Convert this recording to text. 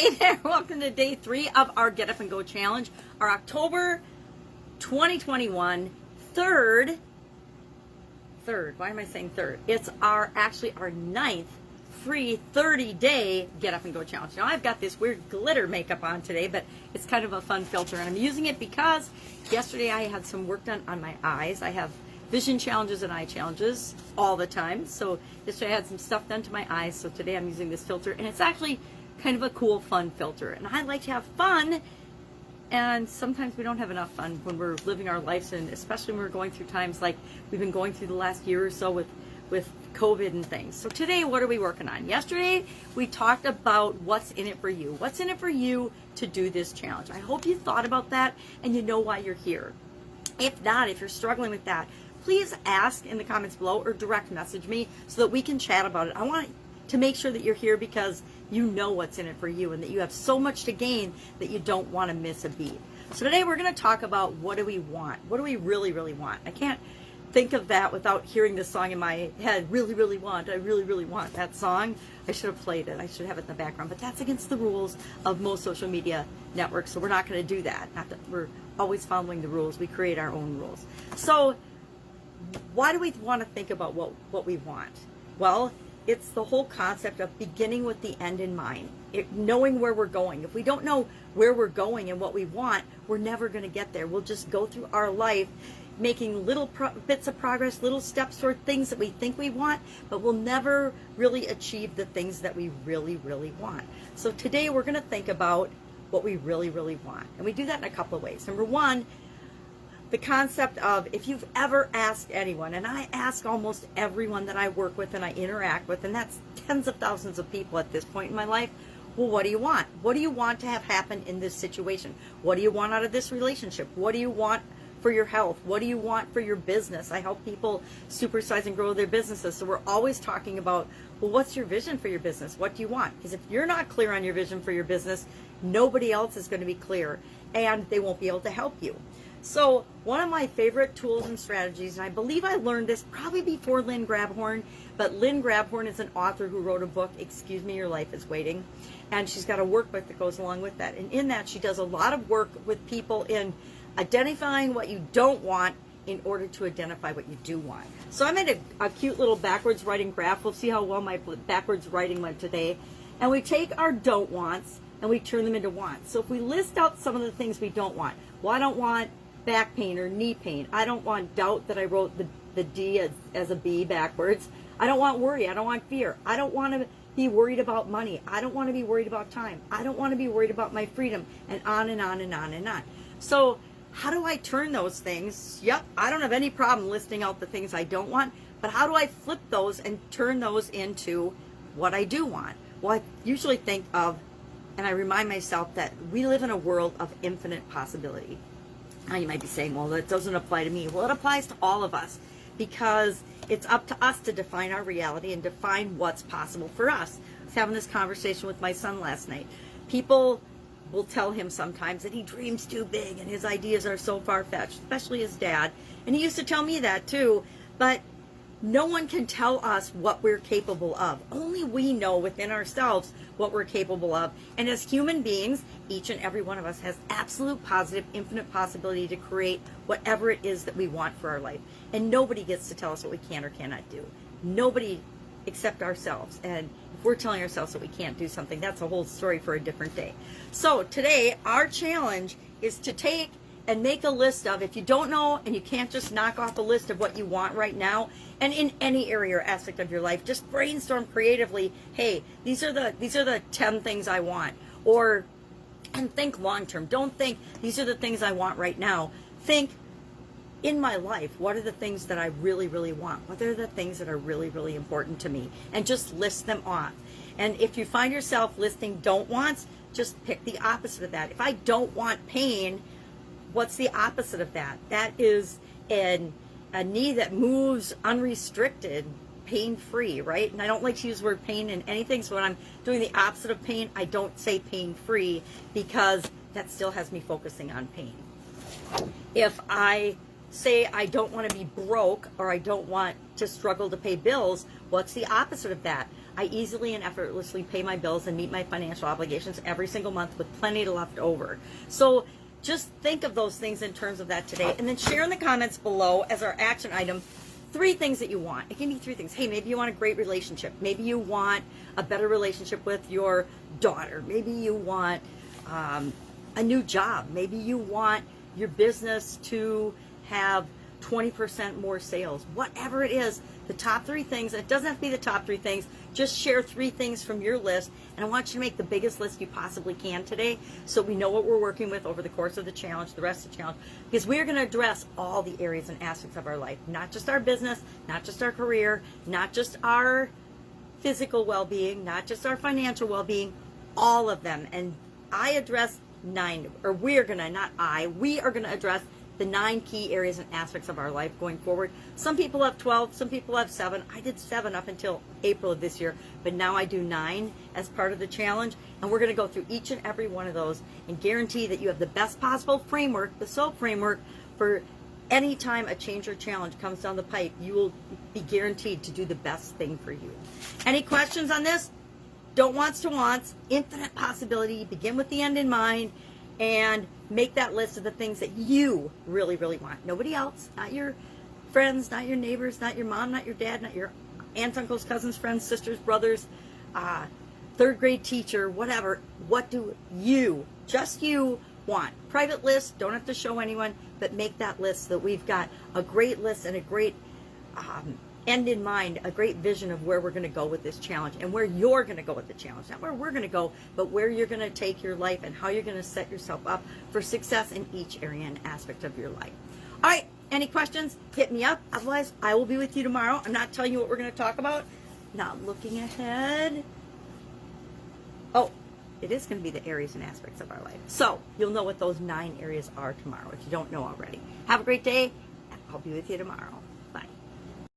Hey there, welcome to day 3 of our Get Up and Go Challenge, our October 2021 third, why am I saying third? It's actually our 9th free 30-day Get Up and Go Challenge. Now I've got this weird glitter makeup on today, but it's kind of a fun filter, and I'm using it because yesterday I had some work done on my eyes. I have vision challenges and eye challenges all the time, so yesterday I had some stuff done to my eyes, so today I'm using this filter, and it's actually kind of a cool, fun filter. And I like to have fun, and sometimes we don't have enough fun when we're living our lives, and especially when we're going through times like we've been going through the last year or so with COVID and things. So today, what are we working on? Yesterday, we talked about what's in it for you. What's in it for you to do this challenge? I hope you thought about that and you know why you're here. If not, if you're struggling with that, please ask in the comments below or direct message me so that we can chat about it. I want to make sure that you're here because you know what's in it for you and that you have so much to gain that you don't want to miss a beat. So today we're going to talk about what do we want? What do we really, really want? I can't think of that without hearing this song in my head. Really, really want. I really, really want that song. I should have played it. I should have it in the background. But that's against the rules of most social media networks. So we're not going to do that. Not that we're always following the rules. We create our own rules. So why do we want to think about what we want? Well, it's the whole concept of beginning with the end in mind, knowing where we're going. If we don't know where we're going and what we want, we're never going to get there. We'll just go through our life making little bits of progress, little steps toward things that we think we want, but we'll never really achieve the things that we really, really want. So today we're going to think about what we really, really want. And we do that in a couple of ways. Number one, the concept of, if you've ever asked anyone, and I ask almost everyone that I work with and I interact with, and that's tens of thousands of people at this point in my life, well, what do you want? What do you want to have happen in this situation? What do you want out of this relationship? What do you want for your health? What do you want for your business? I help people supersize and grow their businesses. So we're always talking about, well, what's your vision for your business? What do you want? Because if you're not clear on your vision for your business, nobody else is going to be clear, and they won't be able to help you. So one of my favorite tools and strategies, and I believe I learned this probably before Lynn Grabhorn, but Lynn Grabhorn is an author who wrote a book, Excuse Me, Your Life is Waiting, and she's got a workbook that goes along with that. And in that, she does a lot of work with people in identifying what you don't want in order to identify what you do want. So I made a cute little backwards writing graph. We'll see how well my backwards writing went today. And we take our don't wants and we turn them into wants. So if we list out some of the things we don't want, well, I don't want back pain or knee pain. I don't want doubt, that I wrote the D as a B backwards. I don't want worry. I don't want fear. I don't want to be worried about money. I don't want to be worried about time. I don't want to be worried about my freedom, and on and on and on and on. So how do I turn those things? Yep, I don't have any problem listing out the things I don't want, but how do I flip those and turn those into what I do want? Well, I usually think of, and I remind myself that we live in a world of infinite possibility. Now you might be saying, well, that doesn't apply to me. Well, it applies to all of us because it's up to us to define our reality and define what's possible for us. I was having this conversation with my son last night. People will tell him sometimes that he dreams too big and his ideas are so far-fetched, especially his dad. And he used to tell me that too, but no one can tell us what we're capable of. Only we know within ourselves what we're capable of. And as human beings, each and every one of us has absolute, positive, infinite possibility to create whatever it is that we want for our life. And nobody gets to tell us what we can or cannot do. Nobody except ourselves. And if we're telling ourselves that we can't do something, that's a whole story for a different day. So today, our challenge is to take and make a list of, if you don't know and you can't just knock off a list of what you want right now, and in any area or aspect of your life, just brainstorm creatively, hey, these are the 10 things I want. And think long term. Don't think these are the things I want right now. Think, in my life, what are the things that I really, really want? What are the things that are really, really important to me? And just list them off. And if you find yourself listing don't wants, just pick the opposite of that. If I don't want pain, what's the opposite of that? That is a knee that moves unrestricted, pain-free, right? And I don't like to use the word pain in anything, so when I'm doing the opposite of pain, I don't say pain-free because that still has me focusing on pain. If I say I don't want to be broke or I don't want to struggle to pay bills, what's the opposite of that? I easily and effortlessly pay my bills and meet my financial obligations every single month with plenty left over. So just think of those things in terms of that today, and then share in the comments below as our action item 3 things that you want. It can be 3 things. Hey, maybe you want a great relationship. Maybe you want a better relationship with your daughter. Maybe you want a new job. Maybe you want your business to have 20% more sales. Whatever it is, the top 3 things. It doesn't have to be the top 3 things. Just share 3 things from your list, and I want you to make the biggest list you possibly can today, so we know what we're working with over the course of the challenge, the rest of the challenge, because we're going to address all the areas and aspects of our life, not just our business, not just our career, not just our physical well-being, not just our financial well-being, all of them. And I address 9, or we are going to address the 9 key areas and aspects of our life going forward. Some people have 12, some people have 7. I did 7 up until April of this year, but now I do 9 as part of the challenge, and we're going to go through each and every one of those and guarantee that you have the best possible framework, the SOAP framework, for any time a change or challenge comes down the pipe. You will be guaranteed to do the best thing for you. Any questions on this? Don't wants to wants, infinite possibility. Begin with the end in mind, and make that list of the things that you really, really want. Nobody else, not your friends, not your neighbors, not your mom, not your dad, not your aunts, uncles, cousins, friends, sisters, brothers, 3rd grade teacher, whatever. What do you, just you, want? Private list, don't have to show anyone, but make that list so that we've got a great list and a great end in mind, a great vision of where we're going to go with this challenge, and where you're going to go with the challenge. Not where we're going to go, but where you're going to take your life and how you're going to set yourself up for success in each area and aspect of your life. All right, any questions? Hit me up. Otherwise, I will be with you tomorrow. I'm not telling you what we're going to talk about. Not looking ahead. Oh, it is going to be the areas and aspects of our life. So you'll know what those 9 areas are tomorrow if you don't know already. Have a great day, and I'll be with you tomorrow.